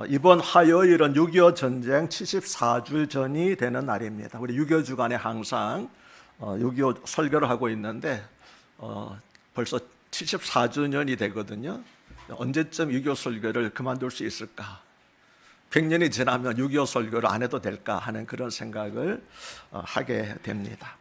이번 화요일은 6.25 전쟁 74주 전이 되는 날입니다. 우리 6.25 주간에 항상 6.25 설교를 하고 있는데 벌써 74주년이 되거든요. 언제쯤 6.25 설교를 그만둘 수 있을까? 100년이 지나면 6.25 설교를 안 해도 될까 하는 그런 생각을 하게 됩니다.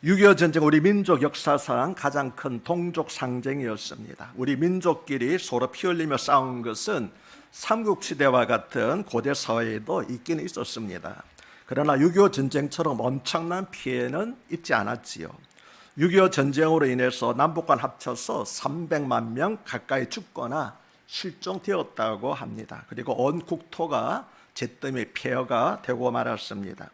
6.25 전쟁 우리 민족 역사상 가장 큰 동족 상쟁이었습니다. 우리 민족끼리 서로 피 흘리며 싸운 것은 삼국시대와 같은 고대 사회에도 있긴 있었습니다. 그러나 6.25 전쟁처럼 엄청난 피해는 있지 않았지요. 6.25 전쟁으로 인해서 남북간 합쳐서 300만 명 가까이 죽거나 실종되었다고 합니다. 그리고 온 국토가 잿더미 폐허가 되고 말았습니다.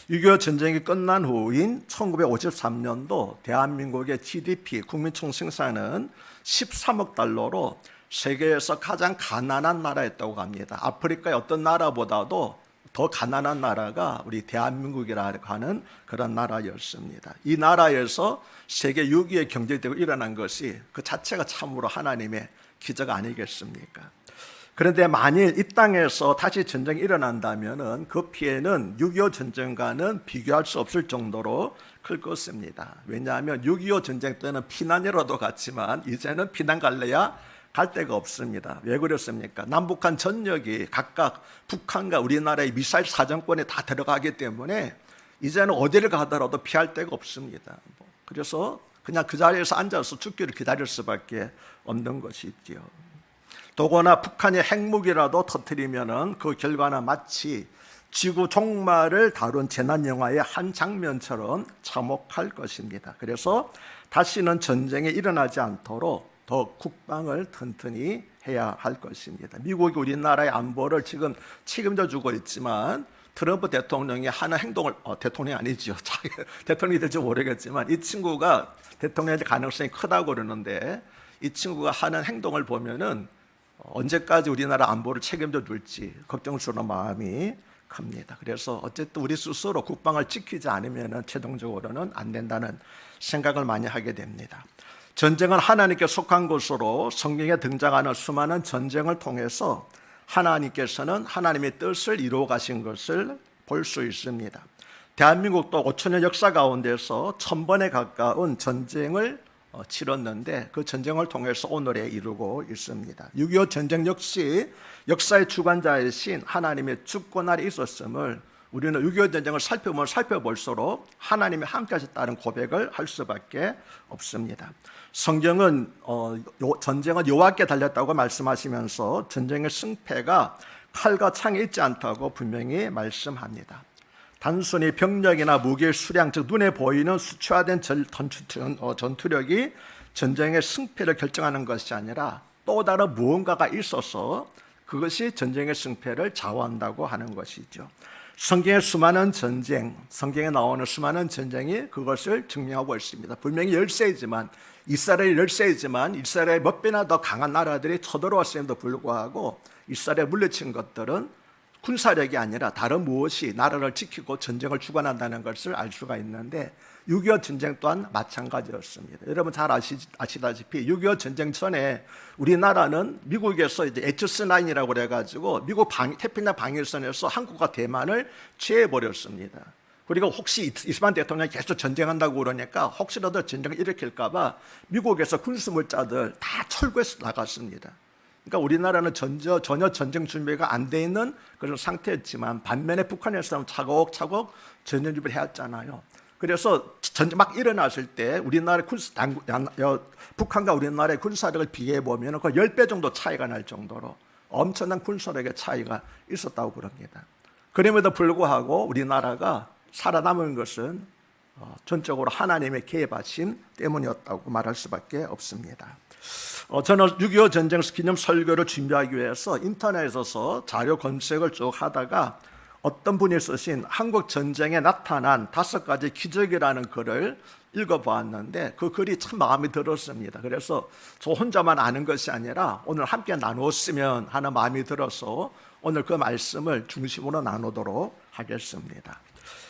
6.25 전쟁이 끝난 후인 1953년도 대한민국의 GDP 국민총생산은 13억 달러로 세계에서 가장 가난한 나라였다고 합니다. 아프리카의 어떤 나라보다도 더 가난한 나라가 우리 대한민국이라고 하는 그런 나라였습니다. 이 나라에서 세계 6위의 경제대국이 일어난 것이 그 자체가 참으로 하나님의 기적 아니겠습니까? 그런데 만일 이 땅에서 다시 전쟁이 일어난다면 그 피해는 6.25 전쟁과는 비교할 수 없을 정도로 클 것입니다. 왜냐하면 6.25 전쟁 때는 피난이라도 갔지만 이제는 피난 갈래야 갈 데가 없습니다. 왜 그렇습니까? 남북한 전역이 각각 북한과 우리나라의 미사일 사정권에 다 들어가기 때문에 이제는 어디를 가더라도 피할 데가 없습니다. 그래서 그냥 그 자리에서 앉아서 죽기를 기다릴 수밖에 없는 것이지요. 더구나 북한이 핵무기라도 터뜨리면은 그 결과는 마치 지구 종말을 다룬 재난 영화의 한 장면처럼 참혹할 것입니다. 그래서 다시는 전쟁이 일어나지 않도록 더 국방을 튼튼히 해야 할 것입니다. 미국이 우리나라의 안보를 지금 책임져 주고 있지만 트럼프 대통령이 하는 행동을 대통령이 아니죠. 대통령이 될지 모르겠지만 이 친구가 대통령이 될 가능성이 크다고 그러는데 이 친구가 하는 행동을 보면은 언제까지 우리나라 안보를 책임져 줄지 걱정스러운 마음이 큽니다. 그래서 어쨌든 우리 스스로 국방을 지키지 않으면 최종적으로는 안 된다는 생각을 많이 하게 됩니다. 전쟁은 하나님께 속한 것으로 성경에 등장하는 수많은 전쟁을 통해서 하나님께서는 하나님의 뜻을 이루어 가신 것을 볼 수 있습니다. 대한민국도 5천년 역사 가운데서 1000번에 가까운 전쟁을 치렀는데 그 전쟁을 통해서 오늘에 이루고 있습니다. 6.25 전쟁 역시 역사의 주관자이신 하나님의 주권아래 있었음을 우리는 6.25 전쟁을 살펴보면 살펴볼수록 하나님이 함께 하셨다는 고백을 할 수밖에 없습니다. 성경은 전쟁은 여호와께 달렸다고 말씀하시면서 전쟁의 승패가 칼과 창에 있지 않다고 분명히 말씀합니다. 단순히 병력이나 무기의 수량, 즉 눈에 보이는 수치화된 전투력이 전쟁의 승패를 결정하는 것이 아니라 또 다른 무언가가 있어서 그것이 전쟁의 승패를 좌우한다고 하는 것이죠. 성경의 수많은 전쟁, 성경에 나오는 수많은 전쟁이 그것을 증명하고 있습니다. 분명히 열세이지만 이스라엘이 열세이지만 이스라엘의 몇 배나 더 강한 나라들이 쳐들어왔음에도 불구하고 이스라엘에 물리친 것들은 군사력이 아니라 다른 무엇이 나라를 지키고 전쟁을 주관한다는 것을 알 수가 있는데 6.25 전쟁 또한 마찬가지였습니다. 여러분 잘 아시다시피 6.25 전쟁 전에 우리나라는 미국에서 이제 H9이라고 그래가지고 미국 태평양 방위선에서 한국과 대만을 취해버렸습니다. 그리고 혹시 이스만 대통령이 계속 전쟁한다고 그러니까 혹시라도 전쟁을 일으킬까봐 미국에서 군수물자들 다 철거해서 나갔습니다. 그러니까 우리나라는 전혀 전쟁 준비가 안 돼 있는 그런 상태였지만 반면에 북한에서는 차곡차곡 전쟁 준비를 해왔잖아요. 그래서 전쟁 막 일어났을 때 우리나라 북한과 우리나라의 군사력을 비교해 보면 그 10배 정도 차이가 날 정도로 엄청난 군사력의 차이가 있었다고 그럽니다. 그럼에도 불구하고 우리나라가 살아남은 것은 전적으로 하나님의 개입하심 때문이었다고 말할 수밖에 없습니다. 저는 6.25 전쟁 기념 설교를 준비하기 위해서 인터넷에서 자료 검색을 쭉 하다가 어떤 분이 쓰신 한국 전쟁에 나타난 5가지 기적이라는 글을 읽어보았는데 그 글이 참 마음에 들었습니다. 그래서 저 혼자만 아는 것이 아니라 오늘 함께 나누었으면 하는 마음이 들어서 오늘 그 말씀을 중심으로 나누도록 하겠습니다.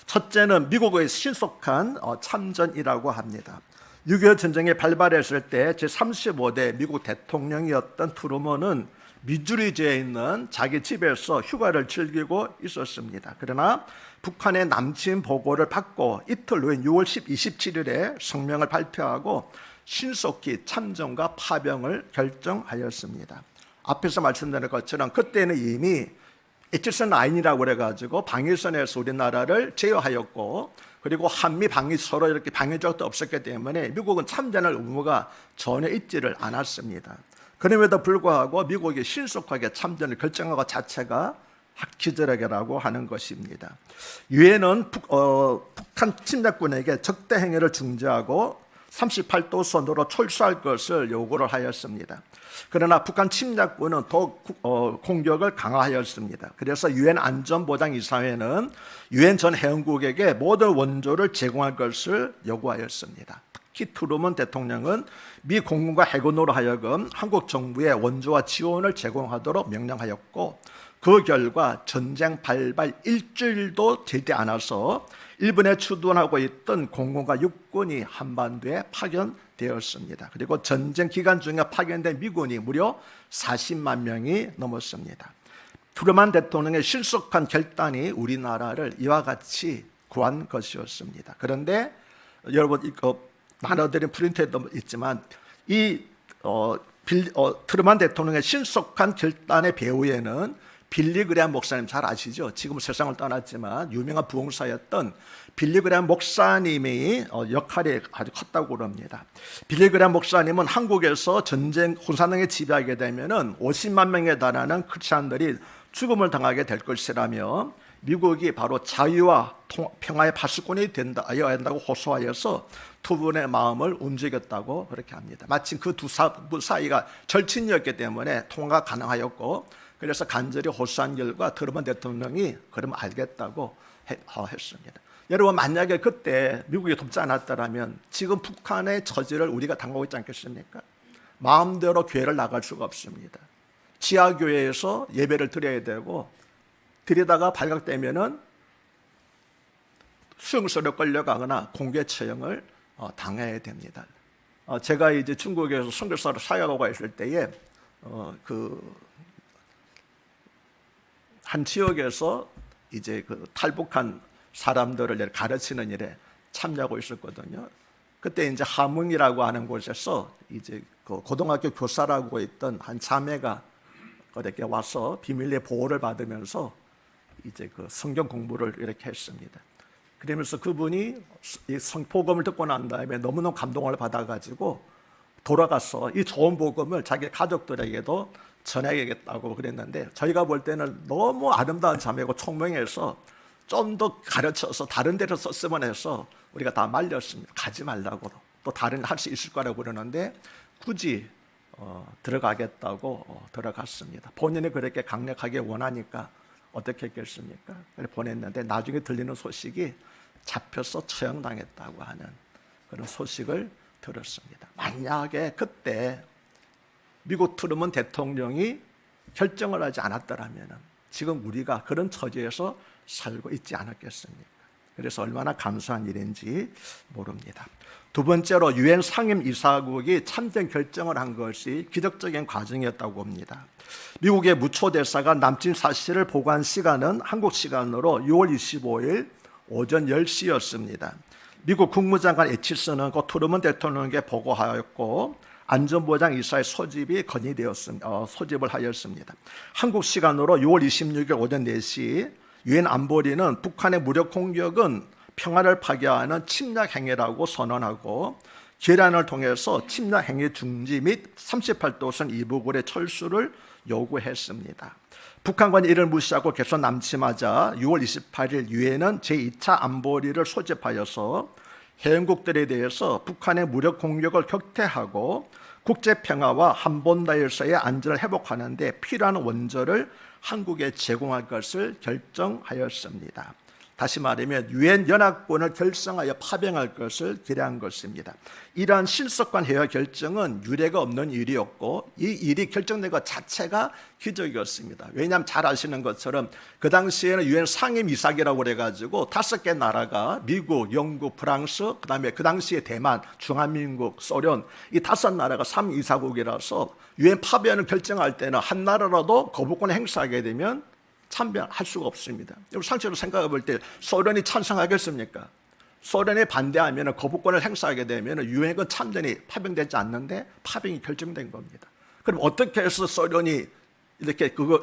첫째는 미국의 신속한 참전이라고 합니다. 6.25 전쟁이 발발했을 때 제35대 미국 대통령이었던 트루먼은 미주리주에 있는 자기 집에서 휴가를 즐기고 있었습니다. 그러나 북한의 남침 보고를 받고 이틀 후인 6월 27일에 성명을 발표하고 신속히 참전과 파병을 결정하였습니다. 앞에서 말씀드린 것처럼 그때는 이미 에치슨 라인이라고 그래가지고 방위선에서 우리나라를 제어하였고, 그리고 한미 방위 서로 이렇게 방위 적도 없었기 때문에 미국은 참전할 의무가 전혀 있지를 않았습니다. 그럼에도 불구하고 미국이 신속하게 참전을 결정한 것 자체가 기절하게라고 하는 것입니다. 유엔은 북한 침략군에게 적대 행위를 중지하고 38도선으로 철수할 것을 요구를 하였습니다. 그러나 북한 침략군은 더욱 공격을 강화하였습니다. 그래서 유엔 안전보장이사회는 유엔 전 회원국에게 모든 원조를 제공할 것을 요구하였습니다. 특히 트루먼 대통령은 미 공군과 해군으로 하여금 한국 정부의 원조와 지원을 제공하도록 명령하였고, 그 결과 전쟁 발발 일주일도 되지 않아서 일본에 주둔하고 있던 공군과 육군이 한반도에 파견되었습니다. 그리고 전쟁 기간 중에 파견된 미군이 무려 40만 명이 넘었습니다. 트루먼 대통령의 신속한 결단이 우리나라를 이와 같이 구한 것이었습니다. 그런데 여러분, 이거 나눠드린 프린트에도 있지만 트루먼 대통령의 신속한 결단의 배후에는 빌리 그레함 목사님 잘 아시죠? 지금 세상을 떠났지만 유명한 부흥사였던 빌리 그레함 목사님의 역할이 아주 컸다고 그럽니다. 빌리 그레함 목사님은 한국에서 전쟁 혼산당에 지배하게 되면은 50만 명에 달하는 크리스천들이 죽음을 당하게 될 것이라며 미국이 바로 자유와 평화의 파수꾼이 되어야 한다고 호소하여서 두 분의 마음을 움직였다고 그렇게 합니다. 마침 그 두 사이가 절친이었기 때문에 통화가 가능하였고, 그래서 간절히 호소한 결과 트루먼 대통령이 그러면 알겠다고 했습니다. 여러분, 만약에 그때 미국이 돕지 않았더라면 지금 북한의 처지를 우리가 당하고 있지 않겠습니까? 마음대로 교회를 나갈 수가 없습니다. 지하교회에서 예배를 드려야 되고, 드리다가 발각되면은 수용소로 끌려가거나 공개 처형을 당해야 됩니다. 제가 이제 중국에서 선교사로 사역하고 있을 때에 한 지역에서 이제 탈북한 사람들을 가르치는 일에 참여하고 있었거든요. 그때 이제 함흥이라고 하는 곳에서 이제 고등학교 교사라고 있던 한 자매가 이렇게 와서 비밀리에 보호를 받으면서 이제 성경 공부를 이렇게 했습니다. 그러면서 그분이 이 복음을 듣고 난 다음에 너무너무 감동을 받아가지고 돌아가서 이 좋은 복음을 자기 가족들에게도 전해야겠다고 그랬는데, 저희가 볼 때는 너무 아름다운 자매고 총명해서 좀 더 가르쳐서 다른 데로 썼으면 해서 우리가 다 말렸습니다. 가지 말라고, 또 다른 할 수 있을 거라고 그러는데 굳이 들어가겠다고 들어갔습니다. 본인이 그렇게 강력하게 원하니까 어떻게 했겠습니까? 보냈는데 나중에 들리는 소식이 잡혀서 처형당했다고 하는 그런 소식을 들었습니다. 만약에 그때 미국 트루먼 대통령이 결정을 하지 않았더라면 지금 우리가 그런 처지에서 살고 있지 않았겠습니까? 그래서 얼마나 감사한 일인지 모릅니다. 두 번째로 유엔 상임이사국이 참전 결정을 한 것이 기적적인 과정이었다고 봅니다. 미국의 무초대사가 남침 사실을 보고한 시간은 한국 시간으로 6월 25일 오전 10시였습니다. 미국 국무장관 에치슨은 그 트루먼 대통령에게 보고하였고 안전보장이사의 소집이 건의되었습니다. 소집을 하였습니다. 한국 시간으로 6월 26일 오전 4시 유엔 안보리는 북한의 무력 공격은 평화를 파괴하는 침략 행위라고 선언하고 결의안을 통해서 침략 행위 중지 및 38도선 이북을의 철수를 요구했습니다. 북한관이 이를 무시하고 계속 남침하자 6월 28일 유엔은 제2차 안보리를 소집하여서 회원국들에 대해서 북한의 무력 공격을 격퇴하고 국제평화와 한반도에서의 안전을 회복하는 데 필요한 원조를 한국에 제공할 것을 결정하였습니다. 다시 말하면 유엔 연합군을 결성하여 파병할 것을 기대한 것입니다. 이러한 신석관 회의 결정은 유례가 없는 일이었고 이 일이 결정된 것 자체가 기적이었습니다. 왜냐하면 잘 아시는 것처럼 그 당시에는 유엔 상임이사기라고 그래가지고 5개 나라가 미국, 영국, 프랑스, 그다음에 그 당시에 대만, 중화민국, 소련 이 5나라가 3이사국이라서 유엔 파병을 결정할 때는 한 나라라도 거부권을 행사하게 되면 참여할 수가 없습니다. 상식으로 생각해 볼 때 소련이 찬성하겠습니까? 소련이 반대하면 거부권을 행사하게 되면 유엔군 참전이 파병되지 않는데 파병이 결정된 겁니다. 그럼 어떻게 해서 소련이 이렇게 그거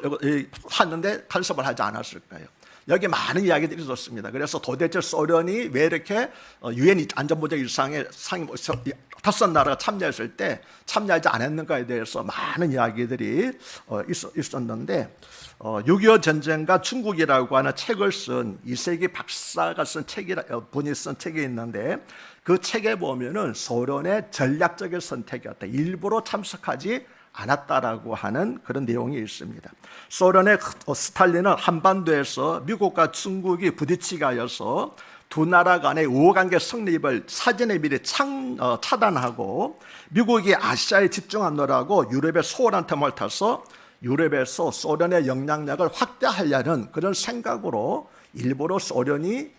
하는데 간섭을 하지 않았을까요? 여기 많은 이야기들이 있었습니다. 그래서 도대체 소련이 왜 이렇게 유엔 안전보장이사에 상임 5나라가 참여했을 때 참여하지 않았는가에 대해서 많은 이야기들이 있었는데 6.25 전쟁과 중국이라고 하는 책을 쓴 이세기 박사가 쓴 분이 쓴 책이 있는데 그 책에 보면은 소련의 전략적인 선택이었다. 일부러 참석하지 않았다라고 하는 그런 내용이 있습니다. 소련의 스탈린은 한반도에서 미국과 중국이 부딪히게 하여서 두 나라 간의 우호관계 성립을 사전에 미리 차단하고 미국이 아시아에 집중하느라고 유럽의 소홀한 틈을 타서 유럽에서 소련의 영향력을 확대하려는 그런 생각으로 일부러 소련이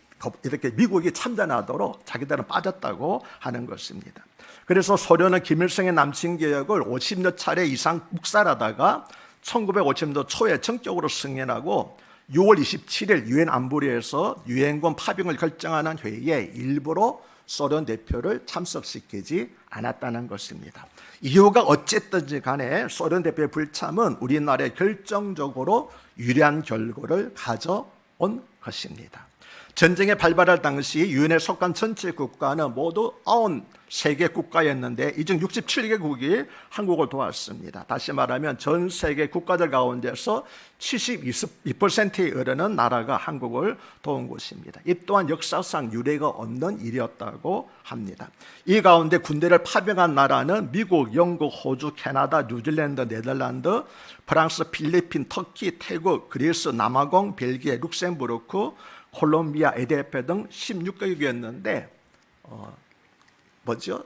이렇게 미국이 참전하도록 자기들은 빠졌다고 하는 것입니다. 그래서 소련은 김일성의 남침 개혁을 50여 차례 이상 묵살하다가 1950년도 초에 전격으로 승인하고 6월 27일 유엔 안보리에서 유엔군 파병을 결정하는 회의에 일부러 소련 대표를 참석시키지 않았다는 것입니다. 이유가 어쨌든지 간에 소련 대표의 불참은 우리나라에 결정적으로 유리한 결과를 가져온 것입니다. 전쟁에 발발할 당시 유엔에 속한 전체 국가는 모두 93개 국가였는데 이 중 67개국이 한국을 도왔습니다. 다시 말하면 전 세계 국가들 가운데서 72%에 이르는 나라가 한국을 도운 것입니다. 이 또한 역사상 유례가 없는 일이었다고 합니다. 이 가운데 군대를 파병한 나라는 미국, 영국, 호주, 캐나다, 뉴질랜드, 네덜란드, 프랑스, 필리핀, 터키, 태국, 그리스, 남아공, 벨기에, 룩셈부르크, 콜롬비아, 에티오피아 등 16개국이었는데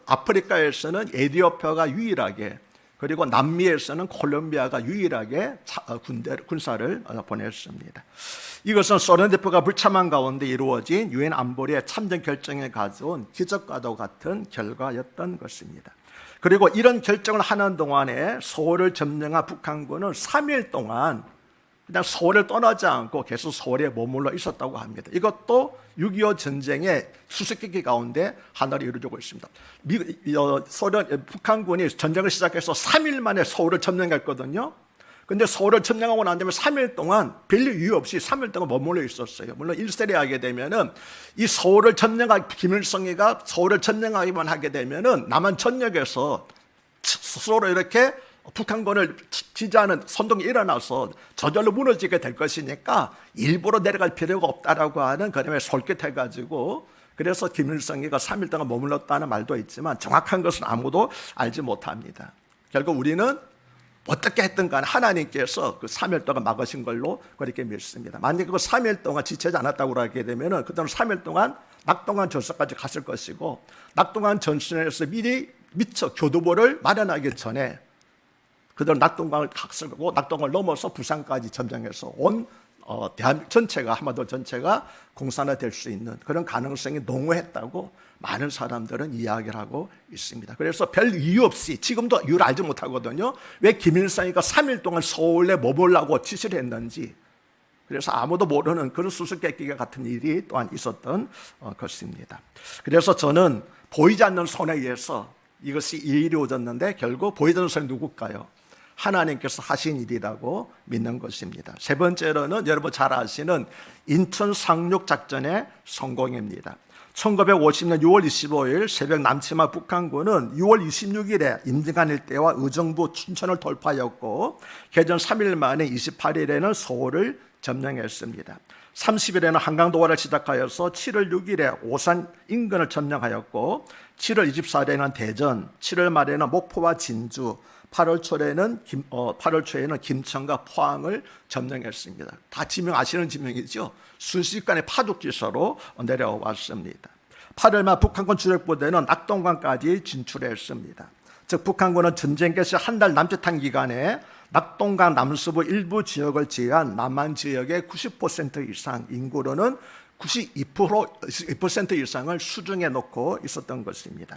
아프리카에서는 에티오피아가 유일하게 그리고 남미에서는 콜롬비아가 유일하게 군사를 보냈습니다. 이것은 소련 대표가 불참한 가운데 이루어진 유엔 안보리의 참전 결정에 가져온 기적과도 같은 결과였던 것입니다. 그리고 이런 결정을 하는 동안에 서울을 점령한 북한군은 3일 동안 그냥 서울을 떠나지 않고 계속 서울에 머물러 있었다고 합니다. 이것도 6.25 전쟁의 수수께끼 가운데 하나를 이루어지고 있습니다. 북한군이 전쟁을 시작해서 3일 만에 서울을 점령했거든요. 근데 서울을 점령하고 난 다음에 3일 동안 별 이유 없이 3일 동안 머물러 있었어요. 물론 1세례 하게 되면은 이 서울을 점령한 김일성이가 서울을 점령하기만 하게 되면은 남한 전역에서 스스로 이렇게 북한군을 지지하는 선동이 일어나서 저절로 무너지게 될 것이니까 일부러 내려갈 필요가 없다라고 하는 그림에 솔깃해가지고 그래서 김일성이가 3일 동안 머물렀다는 말도 있지만 정확한 것은 아무도 알지 못합니다. 결국 우리는 어떻게 했든 간에 하나님께서 그 3일 동안 막으신 걸로 그렇게 믿습니다. 만약에 그 3일 동안 지체하지 않았다고 하게 되면 그들은 3일 동안 낙동강 전선까지 갔을 것이고 낙동강 전선에서 미리 미처 교두보를 마련하기 전에 그들은 낙동강을 각설고 낙동강을 넘어서 부산까지 점령해서 온 대한민국 전체가 한반도 전체가 공산화될 수 있는 그런 가능성이 농후했다고 많은 사람들은 이야기를 하고 있습니다. 그래서 별 이유 없이 지금도 이유를 알지 못하거든요. 왜 김일성이가 3일 동안 서울에 머물라고 지시를 했는지 그래서 아무도 모르는 그런 수수께끼 같은 일이 또한 있었던 것입니다. 그래서 저는 보이지 않는 손에 의해서 이것이 이루어졌는데 결국 보이지 않는 손이 누굴까요? 하나님께서 하신 일이라고 믿는 것입니다. 세 번째로는 여러분 잘 아시는 인천 상륙 작전의 성공입니다. 1950년 6월 25일 새벽 남침한 북한군은 6월 26일에 임진강 일대와 의정부 춘천을 돌파하였고 개전 3일 만에 28일에는 서울을 점령했습니다. 30일에는 한강도하를 시작하여서 7월 6일에 오산 인근을 점령하였고 7월 24일에는 대전, 7월 말에는 목포와 진주, 8월 초에는 김천과 포항을 점령했습니다. 다 지명 아시는 지명이죠. 순식간에 파죽 기사로 내려왔습니다. 8월 말 북한군 주력부대는 낙동강까지 진출했습니다. 즉 북한군은 전쟁 개시 한 달 남짓한 기간에 낙동강 남서부 일부 지역을 제외한 남한 지역의 90% 이상, 인구로는 92% 이상을 수중에 놓고 있었던 것입니다.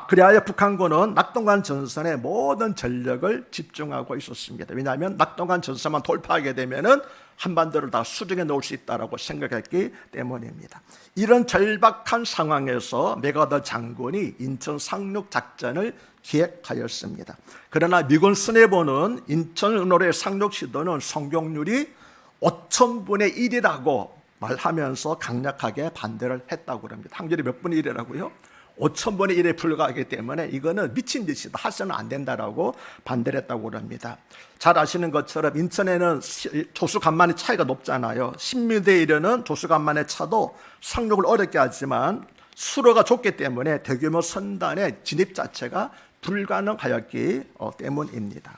그리하여 북한군은 낙동강 전선에 모든 전력을 집중하고 있었습니다. 왜냐하면 낙동강 전선만 돌파하게 되면은 한반도를 다 수중에 놓을 수 있다고 생각했기 때문입니다. 이런 절박한 상황에서 맥아더 장군이 인천 상륙 작전을 기획하였습니다. 그러나 미군 수뇌부는 인천 은호로의 상륙 시도는 성공률이 5,000분의 1이라고 말하면서 강력하게 반대를 했다고 합니다. 확률이 몇 분의 1이라고요? 5,000분의 1에 불과하기 때문에 이거는 미친 짓이다, 해서는 안 된다라고 반대를 했다고 합니다. 잘 아시는 것처럼 인천에는 조수 간만의 차이가 높잖아요. 10미터에 이르는 조수 간만의 차도 상륙을 어렵게 하지만 수로가 좁기 때문에 대규모 선단의 진입 자체가 불가능하였기 때문입니다.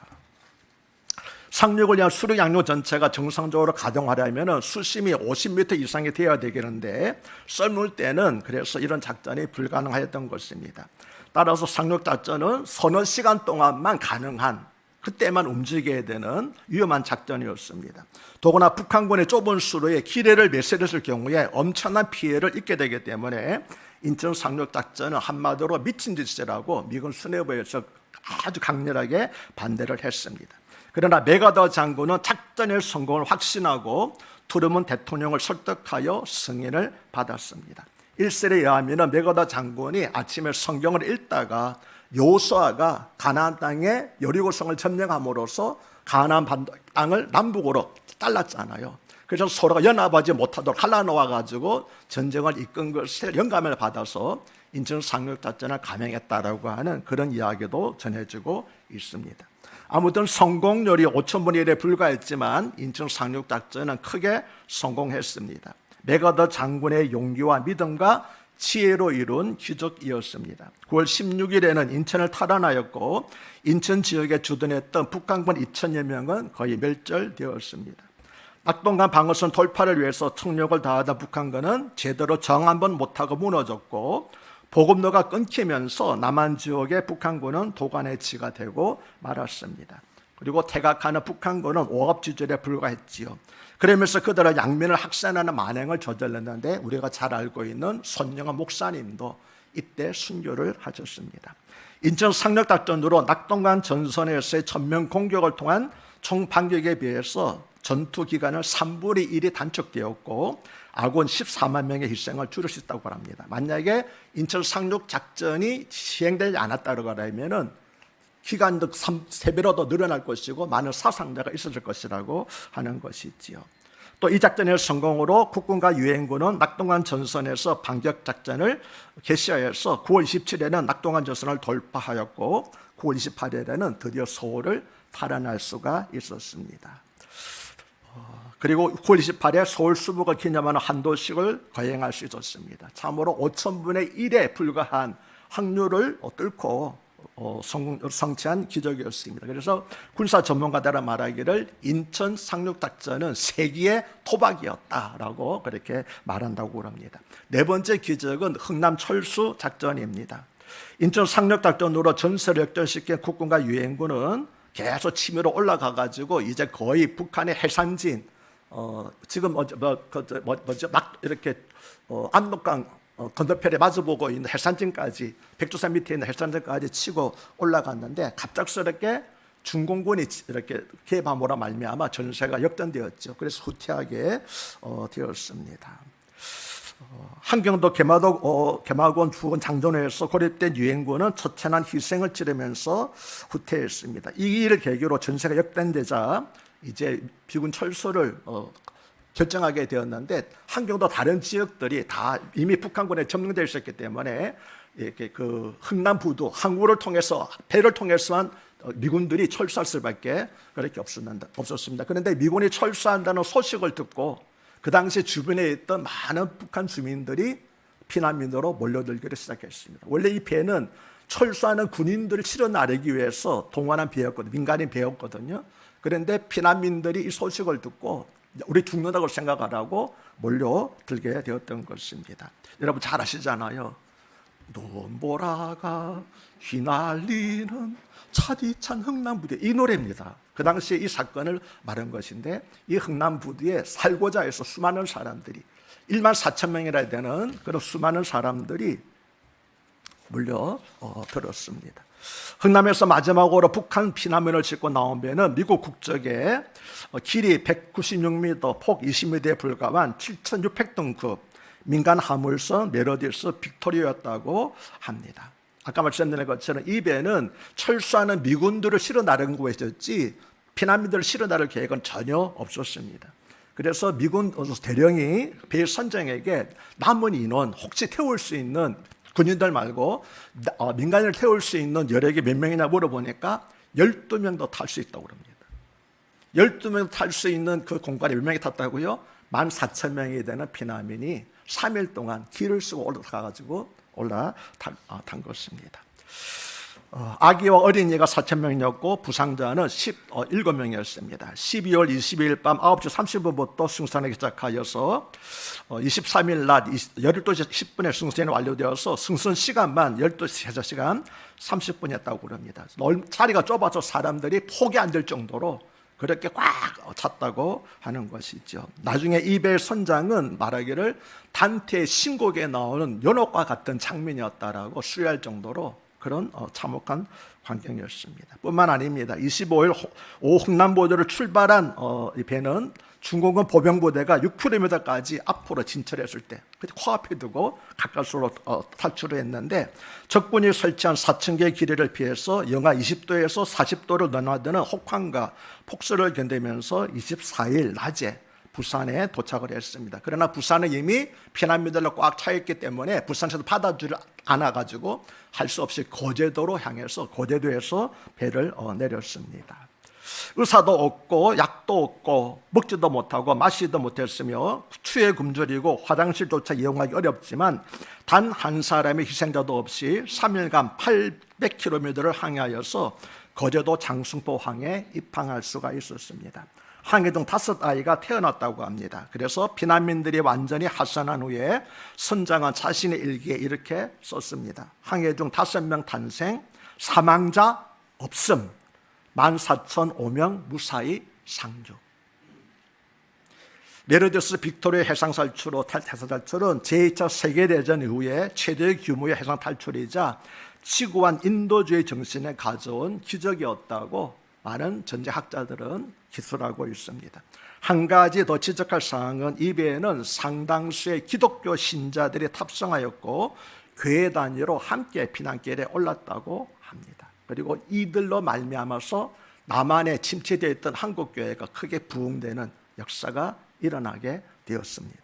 상륙을 위한 수륙 양로 전체가 정상적으로 가동하려면 수심이 50m 이상이 되어야 되겠는데 썰물 때는 그래서 이런 작전이 불가능하였던 것입니다. 따라서 상륙 작전은 서너 시간 동안만 가능한, 그때만 움직여야 되는 위험한 작전이었습니다. 더구나 북한군의 좁은 수로에 기뢰를 매설했을 경우에 엄청난 피해를 입게 되기 때문에 인천 상륙 작전은 한마디로 미친 짓이라고 미군 수뇌부에서 아주 강렬하게 반대를 했습니다. 그러나 맥아더 장군은 작전의 성공을 확신하고 트루먼 대통령을 설득하여 승인을 받았습니다. 일설에 의하면 맥아더 장군이 아침에 성경을 읽다가 여호수아가 가나안 땅의 여리고성을 점령함으로써 가나안 땅을 남북으로 잘랐잖아요. 그래서 서로가 연합하지 못하도록 갈라놓아 가지고 전쟁을 이끈 것을 영감을 받아서 인천 상륙 작전을 감행했다라고 하는 그런 이야기도 전해지고 있습니다. 아무튼 성공률이 5,000분의 1에 불과했지만 인천 상륙 작전은 크게 성공했습니다. 맥아더 장군의 용기와 믿음과 지혜로 이룬 기적이었습니다. 9월 16일에는 인천을 탈환하였고 인천 지역에 주둔했던 북한군 2,000여 명은 거의 멸절되었습니다. 낙동강 방어선 돌파를 위해서 총력을 다하던 북한군은 제대로 정 한번 못하고 무너졌고 보급로가 끊기면서 남한 지역의 북한군은 도간해치가 되고 말았습니다. 그리고 태각하는 북한군은 오합지졸에 불과했지요. 그러면서 그들은 양면을 학살하는 만행을 저질렀는데 우리가 잘 알고 있는 손영원 목사님도 이때 순교를 하셨습니다. 인천 상륙작전으로 낙동강 전선에서의 전면 공격을 통한 총 반격에 비해서 전투 기간은 3분의 1이 단축되었고 아군 14만 명의 희생을 줄일 수 있다고 합니다. 만약에 인천 상륙 작전이 시행되지 않았다고 하면 기간도 3배로 더 늘어날 것이고 많은 사상자가 있었을 것이라고 하는 것이지요. 또 이 작전의 성공으로 국군과 유엔군은 낙동강 전선에서 반격 작전을 개시하여서 9월 27일에는 낙동강 전선을 돌파하였고 9월 28일에는 드디어 서울을 탈환할 수가 있었습니다. 그리고 9월 28일에 서울 수복을 기념하는 한도식을 거행할 수 있었습니다. 참으로 5,000분의 1에 불과한 확률을 뚫고 성취한 기적이었습니다. 그래서 군사 전문가들은 말하기를 인천 상륙작전은 세기의 토박이었다라고 그렇게 말한다고 합니다. 네 번째 기적은 흥남 철수 작전입니다. 인천 상륙작전으로 전세를 역전시킨 국군과 유엔군은 계속 치밀어 올라가 가지고 이제 거의 북한의 해상진 지금 막 이렇게 압록강 건너편에 마주보고 있는 해산진까지 백두산 밑에 있는 해산진까지 치고 올라갔는데 갑작스럽게 중공군이 이렇게 개방으로 말미암아 전세가 역전되었죠. 그래서 후퇴하게 되었습니다. 한경도 개마고원 주원 장전에서 고립된 유엔군은 처참한 희생을 치르면서 후퇴했습니다. 이 일을 계기로 전세가 역전되자 이제 비군 철수를 결정하게 되었는데 한경도 다른 지역들이 다 이미 북한군에 점령되어 있었기 때문에 이렇게 그 흥남 부두 항구를 통해서 배를 통해서만 미군들이 철수할 수밖에 그렇게 없었습니다. 그런데 미군이 철수한다는 소식을 듣고 그 당시 주변에 있던 많은 북한 주민들이 피난민으로 몰려들기를 시작했습니다. 원래 이 배는 철수하는 군인들을 실어 나르기 위해서 동원한 배였거든요. 민간인 배였거든요. 그런데 피난민들이 이 소식을 듣고 우리 죽는다고 생각 안 하고 몰려들게 되었던 것입니다. 여러분 잘 아시잖아요. 눈보라가 휘날리는 차디찬 흥남부두, 이 노래입니다. 그 당시에 이 사건을 말한 것인데, 이 흥남부두에 살고자 해서 수많은 사람들이 1만 4천 명이라 되는 그런 수많은 사람들이 물려들었습니다. 흥남에서 마지막으로 북한 피난민을 싣고 나온 배는 미국 국적의 길이 196m, 폭 20m에 불과한 7,600톤급 민간 화물선 메르디스 빅토리아였다고 합니다. 아까 말씀드린 것처럼 이 배는 철수하는 미군들을 실어 나르는 것이었지 피난민들을 실어 나를 계획은 전혀 없었습니다. 그래서 미군 대령이 배 선장에게 남은 인원 혹시 태울 수 있는 군인들 말고 민간인을 태울 수 있는 여력이 몇 명이냐 물어보니까 12명도 탈 수 있다고 합니다. 12명 탈 수 있는 그 공간에 몇 명이 탔다고요? 14,000명이 되는 피난민이 3일 동안 길을 쓰고 올라탄 것입니다. 아기와 어린이가 4,000명이었고 부상자는 17명이었습니다. 12월 22일 밤 9시 30분부터 승선하기 시작하여서 23일 낮 12시 10분에 승선이 완료되어서 승선 시간만 12시 시간 30분이었다고 그럽니다. 자리가 좁아서 사람들이 폭이 안 될 정도로 그렇게 꽉 찼다고 하는 것이죠. 나중에 이 배의 선장은 말하기를 단테의 신곡에 나오는 연옥과 같은 장면이었다라고 수리할 정도로 그런 참혹한 광경이었습니다. 뿐만 아닙니다. 25일 오후 흥남보도를 출발한 이 배는 중공군 보병부대가 6km까지 앞으로 진출했을 때 코앞에 두고 가까스로 탈출을 했는데 적군이 설치한 4,000개의 기뢰를 피해서 영하 20도에서 40도를 넘나드는 혹한과 폭설을 견디면서 24일 낮에 부산에 도착을 했습니다. 그러나 부산은 이미 피난민들로 꽉 차 있기 때문에 부산에서 받아주지 않아가지고 할 수 없이 고제도로 향해서 고제도에서 배를 내렸습니다. 의사도 없고 약도 없고 먹지도 못하고 마시지도 못했으며 추위에 굶주리고 화장실조차 이용하기 어렵지만 단 한 사람의 희생자도 없이 3일간 800km를 항해하여서 거제도 장승포항에 입항할 수가 있었습니다. 항해 중 5아이가 태어났다고 합니다. 그래서 피난민들이 완전히 하산한 후에 선장은 자신의 일기에 이렇게 썼습니다. 항해 중 5명 탄생, 사망자 없음, 14,005명 무사히 상주. 메르디스 빅토리아 해상 탈출은 제2차 세계대전 이후에 최대 규모의 해상 탈출이자 치고한 인도주의 정신에 가져온 기적이었다고 많은 전제학자들은 기술하고 있습니다. 한 가지 더 지적할 사항은 이 배에는 상당수의 기독교 신자들이 탑승하였고 교회 단위로 함께 피난길에 올랐다고 합니다. 그리고 이들로 말미암아서 남한에 침체되어 있던 한국 교회가 크게 부흥되는 역사가 일어나게 되었습니다.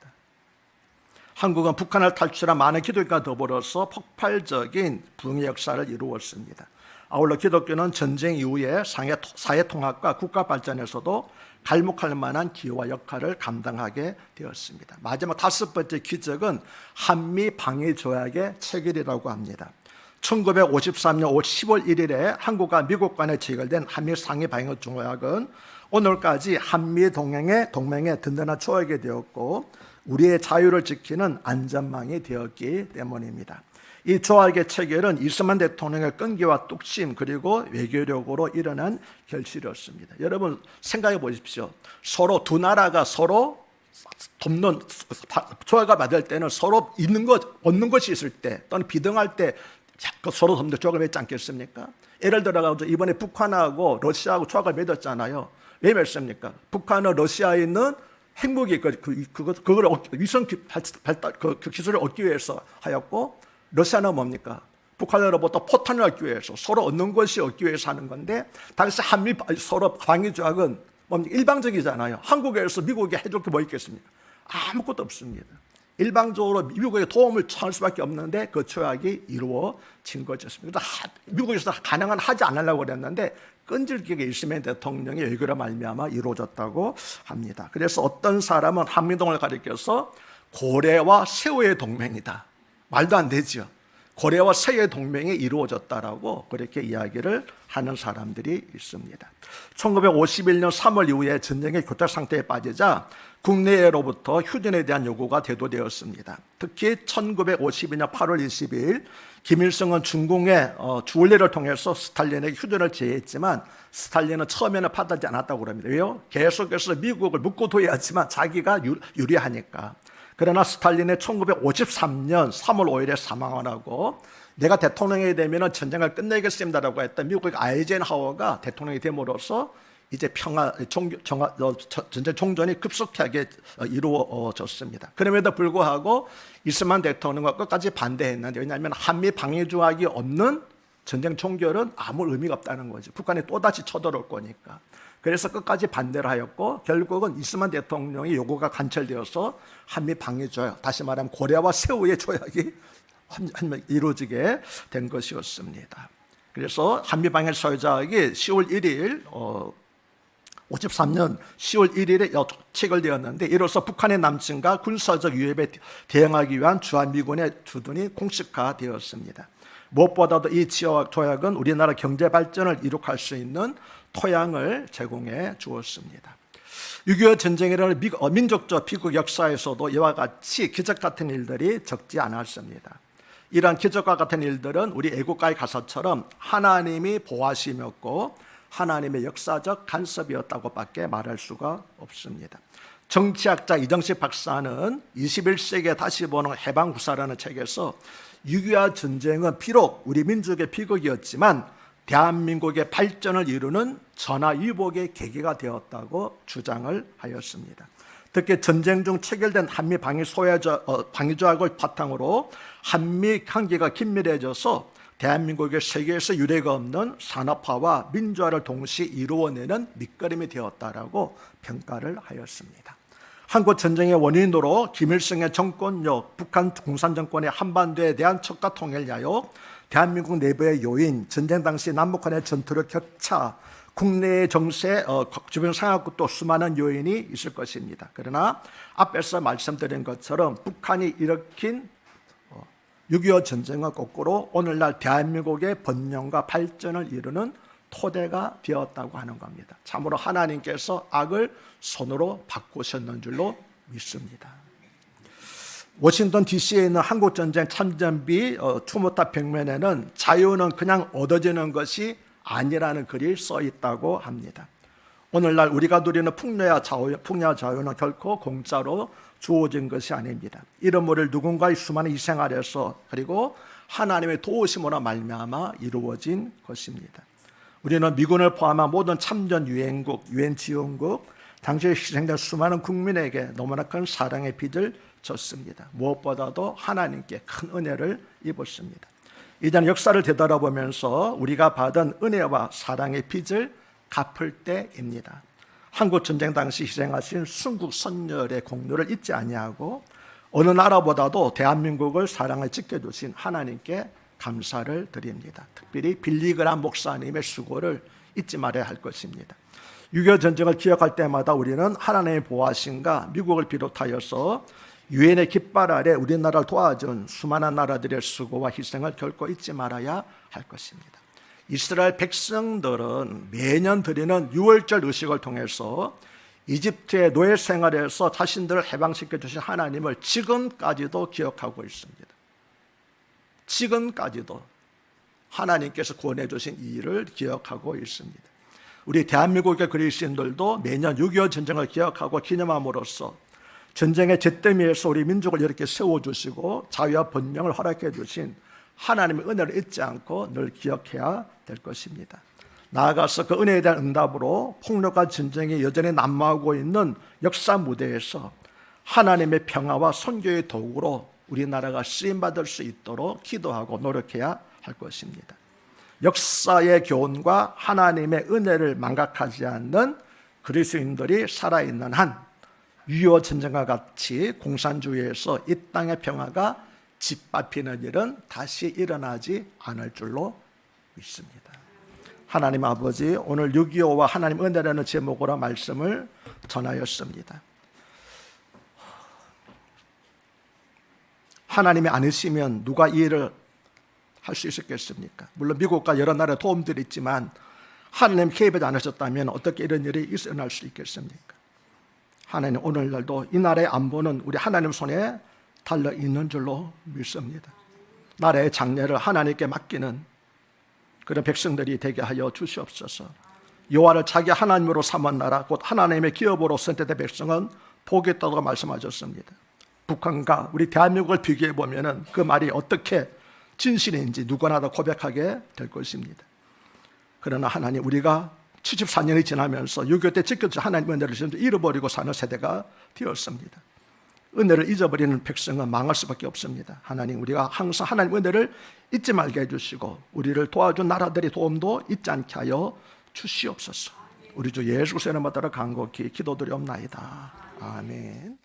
한국은 북한을 탈출한 많은 기독교와 더불어서 폭발적인 부흥의 역사를 이루었습니다. 아울러 기독교는 전쟁 이후에 사회통합과 국가 발전에서도 갈목할 만한 기여와 역할을 감당하게 되었습니다. 마지막 5번째 기적은 한미 방위 조약의 체결이라고 합니다. 1953년 10월 1일에 한국과 미국 간에 체결된 한미 상위 방위 조약은 오늘까지 한미 동맹의 든든한 조약이 되었고 우리의 자유를 지키는 안전망이 되었기 때문입니다. 이 조약의 체결은 이승만 대통령의 끈기와 뚝심 그리고 외교력으로 일어난 결실이었습니다. 여러분 생각해 보십시오. 서로 두 나라가 서로 돕는 조약을 받을 때는 서로 있는 것 얻는 것이 있을 때 또는 비등할 때 서로 돕는 조약을 맺지 않겠습니까? 예를 들어 이번에 북한하고 러시아하고 조약을 맺었잖아요. 왜 맺습니까? 북한은 러시아에 있는 핵무기 그걸 위성 발달 그 기술을 얻기 위해서 하였고 러시아는 뭡니까? 북한으로부터 포탄을 얻기 위해서 서로 얻는 것이 얻기 위해서 하는 건데 당시 한미 서로 방위 조약은 뭡니까? 일방적이잖아요. 한국에서 미국에 해줄 게 뭐 있겠습니까? 아무것도 없습니다. 일방적으로 미국에게 도움을 청할 수밖에 없는데 그 조약이 이루어진 것이었습니다. 미국에서 가능한 하지 않으려고 그랬는데 끈질기게 이승만 대통령의 외교로 말미암아 이루어졌다고 합니다. 그래서 어떤 사람은 한미동을 가리켜서 고래와 새우의 동맹이다. 말도 안 되죠. 고려와 서해 동맹이 이루어졌다라고 그렇게 이야기를 하는 사람들이 있습니다. 1951년 3월 이후에 전쟁의 교착 상태에 빠지자 국내로부터 휴전에 대한 요구가 대두되었습니다. 특히 1952년 8월 22일 김일성은 중공의 주얼리를 통해서 스탈린에게 휴전을 제의했지만 스탈린은 처음에는 받아지 않았다고 합니다. 왜요? 계속해서 미국을 묶어둬야지만 자기가 유리하니까. 그러나 스탈린은 1953년 3월 5일에 사망을 하고 내가 대통령이 되면 전쟁을 끝내겠습니다라고 했던 미국의 아이젠하워가 대통령이 됨으로써 이제 전쟁 종전이 급속하게 이루어졌습니다. 그럼에도 불구하고 이스만 대통령과 끝까지 반대했는데, 왜냐하면 한미 방위 조약이 없는 전쟁 종결은 아무 의미가 없다는 거죠. 북한이 또다시 쳐들어올 거니까. 그래서 끝까지 반대를 하였고 결국은 이스만 대통령의 요구가 관철되어서 한미 방위 조약, 다시 말하면 고려와 세우의 조약이 이루어지게 된 것이었습니다. 그래서 한미 방위 조약이 10월 1일 53년 10월 1일에 체결되었는데, 이로써 북한의 남침과 군사적 위협에 대응하기 위한 주한미군의 주둔이 공식화되었습니다. 무엇보다도 이 조약은 우리나라 경제 발전을 이룩할 수 있는 토양을 제공해 주었습니다. 6.25 전쟁이라는 민족적 비극 역사에서도 이와 같이 기적 같은 일들이 적지 않았습니다. 이러한 기적과 같은 일들은 우리 애국가의 가사처럼 하나님이 보하심이었고 하나님의 역사적 간섭이었다고 밖에 말할 수가 없습니다. 정치학자 이정식 박사는 21세기에 다시 보는 해방후사라는 책에서 6.25 전쟁은 비록 우리 민족의 비극이었지만 대한민국의 발전을 이루는 전화위복의 계기가 되었다고 주장을 하였습니다. 특히 전쟁 중 체결된 한미 방위조약을 바탕으로 한미 관계가 긴밀해져서 대한민국의 세계에서 유례가 없는 산업화와 민주화를 동시에 이루어내는 밑거름이 되었다라고 평가를 하였습니다. 한국 전쟁의 원인으로 김일성의 정권력, 북한 공산정권의 한반도에 대한 척과 통일 야욕, 대한민국 내부의 요인, 전쟁 당시 남북한의 전투력 격차, 국내의 정세, 주변 상황도 수많은 요인이 있을 것입니다. 그러나 앞에서 말씀드린 것처럼 북한이 일으킨 6.25 전쟁은 거꾸로 오늘날 대한민국의 번영과 발전을 이루는 토대가 되었다고 하는 겁니다. 참으로 하나님께서 악을 손으로 바꾸셨는 줄로 믿습니다. 워싱턴 DC에 있는 한국전쟁 참전비 추모탑 벽면에는 자유는 그냥 얻어지는 것이 아니라는 글이 써 있다고 합니다. 오늘날 우리가 누리는 풍요와 자유는 결코 공짜로 주어진 것이 아닙니다. 이런 모를 누군가의 수많은 희생 아래서 그리고 하나님의 도우심으로 말미암아 이루어진 것입니다. 우리는 미군을 포함한 모든 참전 유엔국, 유엔 지원국, 당시에 희생된 수많은 국민에게 너무나 큰 사랑의 빚을 졌습니다. 무엇보다도 하나님께 큰 은혜를 입었습니다. 이제는 역사를 되돌아보면서 우리가 받은 은혜와 사랑의 빚을 갚을 때입니다. 한국 전쟁 당시 희생하신 순국 선열의 공로를 잊지 아니하고 어느 나라보다도 대한민국을 사랑을 지켜주신 하나님께 감사를 드립니다. 특별히 빌리그람 목사님의 수고를 잊지 말아야 할 것입니다. 6.25 전쟁을 기억할 때마다 우리는 하나님의 보호하심과 미국을 비롯하여서 유엔의 깃발 아래 우리나라를 도와준 수많은 나라들의 수고와 희생을 결코 잊지 말아야 할 것입니다. 이스라엘 백성들은 매년 드리는 유월절 의식을 통해서 이집트의 노예 생활에서 자신들을 해방시켜 주신 하나님을 지금까지도 기억하고 있습니다. 지금까지도 하나님께서 구원해 주신 이 일을 기억하고 있습니다. 우리 대한민국의 그리스도인들도 매년 6.25 전쟁을 기억하고 기념함으로써 전쟁의 잿더미에서 우리 민족을 이렇게 세워주시고 자유와 번영을 허락해 주신 하나님의 은혜를 잊지 않고 늘 기억해야 될 것입니다. 나아가서 그 은혜에 대한 응답으로 폭력과 전쟁이 여전히 난무하고 있는 역사 무대에서 하나님의 평화와 선교의 도구로 우리나라가 쓰임받을 수 있도록 기도하고 노력해야 할 것입니다. 역사의 교훈과 하나님의 은혜를 망각하지 않는 그리스도인들이 살아있는 한 6.25 전쟁과 같이 공산주의에서 이 땅의 평화가 짓밟히는 일은 다시 일어나지 않을 줄로 믿습니다. 하나님 아버지, 오늘 6.25와 하나님 은혜라는 제목으로 말씀을 전하였습니다. 하나님이 아니시면 누가 이 일을 할 수 있었겠습니까? 물론 미국과 여러 나라의 도움들이 있지만 하나님 개입하지 않으셨다면 어떻게 이런 일이 일어날 수 있겠습니까? 하나님 오늘날도 이 나라의 안보는 우리 하나님 손에 달려 있는 줄로 믿습니다. 나라의 장래를 하나님께 맡기는 그런 백성들이 되게 하여 주시옵소서. 여호와를 자기 하나님으로 삼은 나라 곧 하나님의 기업으로 선택된 백성은 복이 있다고 말씀하셨습니다. 북한과 우리 대한민국을 비교해 보면은 그 말이 어떻게 진실인지 누구나 다 고백하게 될 것입니다. 그러나 하나님, 우리가 74년이 지나면서 6.25 때 지켜준 하나님의 은혜를 잃어버리고 사는 세대가 되었습니다. 은혜를 잊어버리는 백성은 망할 수밖에 없습니다. 하나님, 우리가 항상 하나님의 은혜를 잊지 말게 해주시고 우리를 도와준 나라들의 도움도 잊지 않게 하여 주시옵소서. 우리 주 예수 그리스도의 이름으로 간곡히 기도드리옵나이다. 아멘.